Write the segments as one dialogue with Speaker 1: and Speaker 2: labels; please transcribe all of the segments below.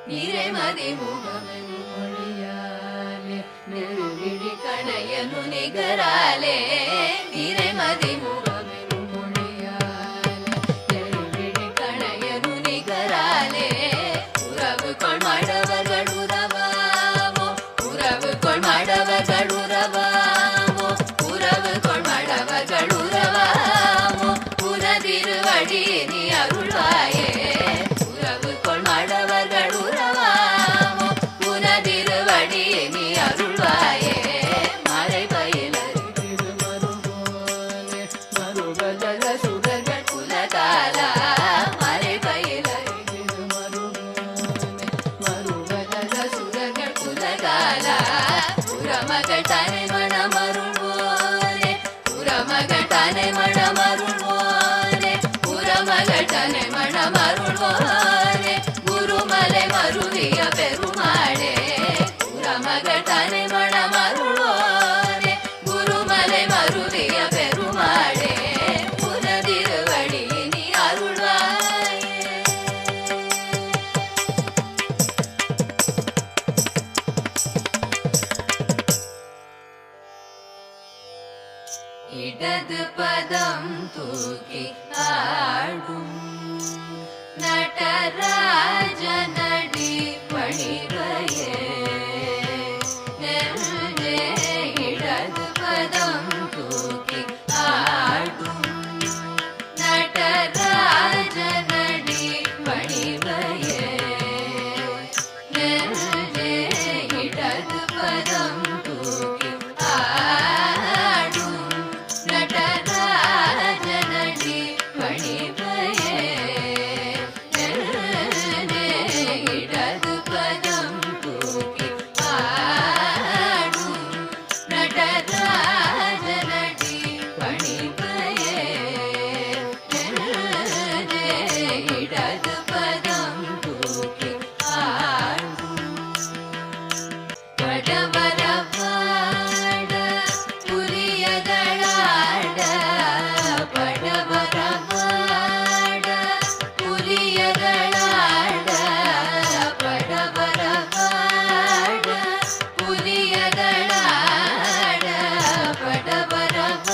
Speaker 1: நிறைமதி முகமெனும் மொழியாலே நெருவிழி கணையனு நிகராலே நிறைமதி முகமெனும் மொழியாலே நெருவிழி கணையனு நிகராலே உறவு கொள் மடவர்கள் உறவாமோ உறவு கொள் மடவர்கள் உறவாமோ உறவு கொள் மடவர்கள் உறவாமோ உனதிருவடி நீ அருள்வாயே உறவு கொள் மடவர்கள் உறவாமோ உனதிருவடி நீ அருள்வாயே மறை பயிலறிவிடு மறுபோலே மறுபதல சுடர்கள் குலகாலா மறை பயிலறிவிடு மறுபோலே மறுபதல சுடர்கள் குலகாலா புறமகள் தனை மணமருள்வோனே புறமகள் தனை மணமருள்வோனே புறமகள் தனை மணமருள்வோனே குருமலை மருவிய பெருமாளே புறமகள் தனை மணமருள்வோனே குருமலை மருவிய பெருமாளே புனதிருவடி நீ அருள்வாயே இடது பதம் தூக்கி ஆடும் நடராஜனடி பணிவையே நெருஞ்சே இடது பதம் தூக்கி ஆடும் நடராஜனடி பணிவையே நெருஞ்சே இடது பதம் தூக்கி ஆடும் நடராஜனடி பணிவையே இடது பதம் தூக்கி ஆடும் நடராஜனடி பணிவையே இடது பதம் தூக்கி ஆடும் படவரவாட புலியதளாட படவரவாட புலியதளாட படவரவாட புலியதளாட படவரவாட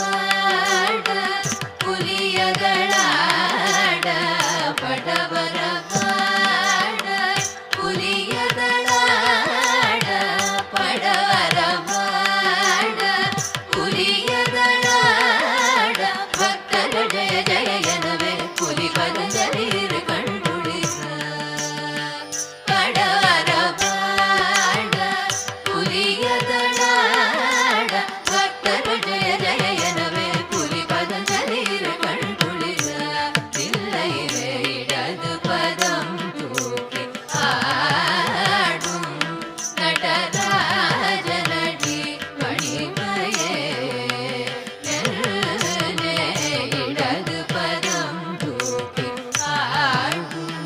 Speaker 1: புலியதளாட படவரவாட புலியதளாட படவரவாட புலியதளாட பக்தர ஜய ஜய எனவே புலி பதஞ்சலீர் கண்டுளிர படவரவாட புலியதளாட பக்தர ஜய ஜய எனவே புலி பதஞ்சலீர் கண்டுளிர தில்லையிலே இடது பதம் தூக்கி ஆடும் நடராஜனடி பணிவையே இடது பதம் தூக்கி ஆடும்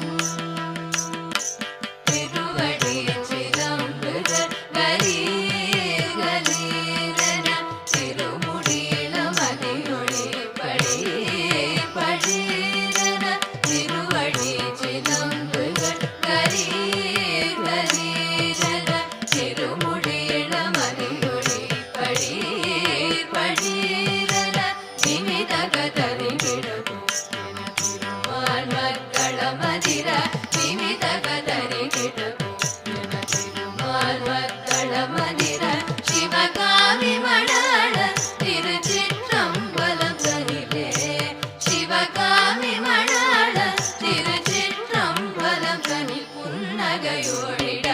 Speaker 1: திருவடி சிதம்பர கலீர் கலீரன திருமுடியில மதியொளி படி படீரன திருவடி சிதம்பர கலீர் கலீரன திருமுடியில மதியொளி படி படீரன நிமிதக தரிகிடகு திருமால் மக்கಳ மதிர நிமிதக தரிகிடகு திருமால் மக்கಳ மதிர சிவகாமி மணாள திருச்சிற்றம்பலம் தனிலே சிவகாமி மணாள திருச்சிற்றம்பலம் தனி புன்னகையோடிட